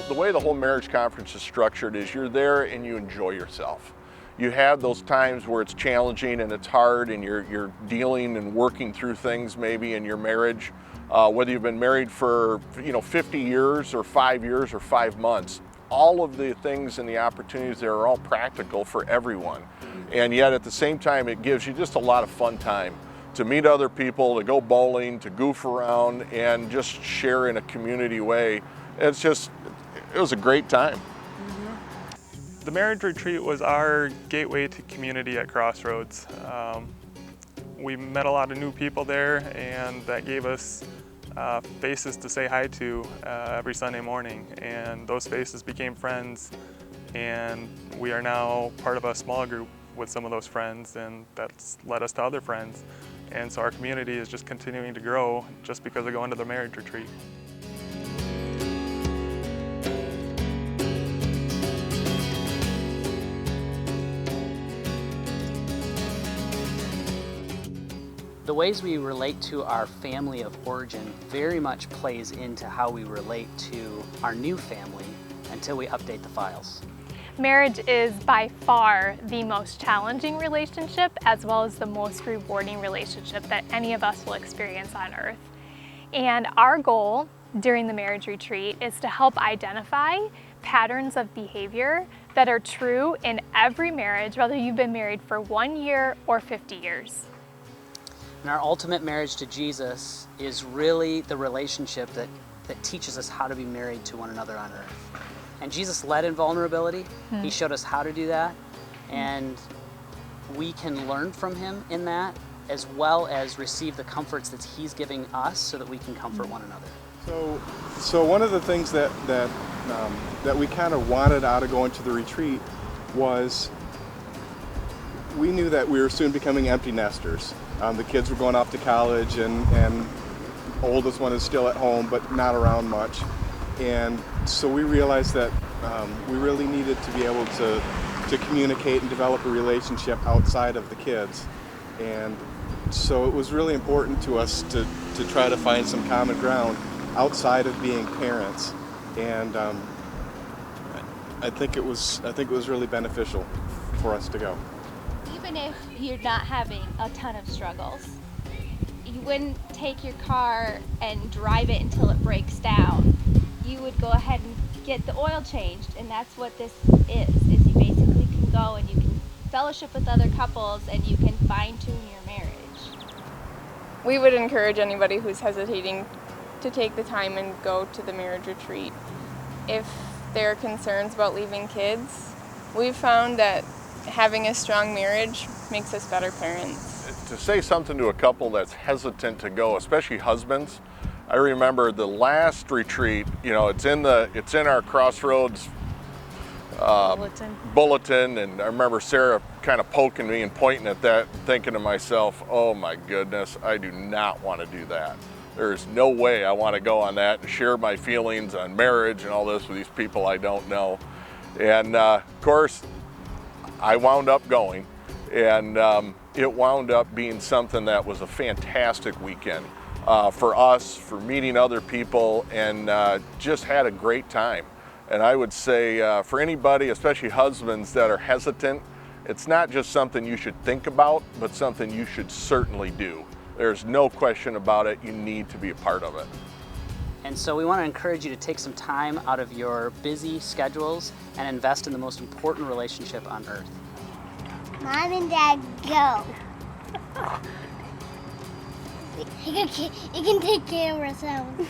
the way the whole marriage conference is structured is you're there and you enjoy yourself. You have those times where it's challenging and it's hard and you're dealing and working through things maybe in your marriage, whether you've been married for 50 years or 5 years or 5 months. All of the things and the opportunities there are all practical for everyone. And yet at the same time, it gives you just a lot of fun time to meet other people, to go bowling, to goof around, and just share in a community way. It was a great time. The marriage retreat was our gateway to community at Crossroads. We met a lot of new people there, and that gave us faces to say hi to every Sunday morning, and those faces became friends, and we are now part of a small group with some of those friends, and that's led us to other friends, and so our community is just continuing to grow just because of going to the marriage retreat. The ways we relate to our family of origin very much plays into how we relate to our new family until we update the files. Marriage is by far the most challenging relationship as well as the most rewarding relationship that any of us will experience on earth. And our goal during the marriage retreat is to help identify patterns of behavior that are true in every marriage, whether you've been married for 1 year or 50 years. And our ultimate marriage to Jesus is really the relationship that teaches us how to be married to one another on earth. And Jesus led in vulnerability. He showed us how to do that. And we can learn from him in that, as well as receive the comforts that he's giving us so that we can comfort one another. So one of the things that we kind of wanted out of going to the retreat was we knew that we were soon becoming empty nesters. The kids were going off to college, and oldest one is still at home, but not around much. And so we realized that we really needed to be able to communicate and develop a relationship outside of the kids. And so it was really important to us to try to find some common ground outside of being parents. And I think it was really beneficial for us to go. Even if you're not having a ton of struggles, you wouldn't take your car and drive it until it breaks down. You would go ahead and get the oil changed, and that's what this is you basically can go and you can fellowship with other couples and you can fine-tune your marriage. We would encourage anybody who's hesitating to take the time and go to the marriage retreat. If there are concerns about leaving kids, we've found that having a strong marriage makes us better parents. To say something to a couple that's hesitant to go, especially husbands, I remember the last retreat, it's in our Crossroads bulletin, and I remember Sarah kind of poking me and pointing at that, thinking to myself, oh my goodness, I do not want to do that. There's no way I want to go on that and share my feelings on marriage and all this with these people I don't know. And of course, I wound up going, and it wound up being something that was a fantastic weekend for us, for meeting other people, and just had a great time. And I would say for anybody, especially husbands that are hesitant, it's not just something you should think about, but something you should certainly do. There's no question about it. You need to be a part of it. And so we want to encourage you to take some time out of your busy schedules and invest in the most important relationship on earth. Mom and Dad, go. You can take care of ourselves.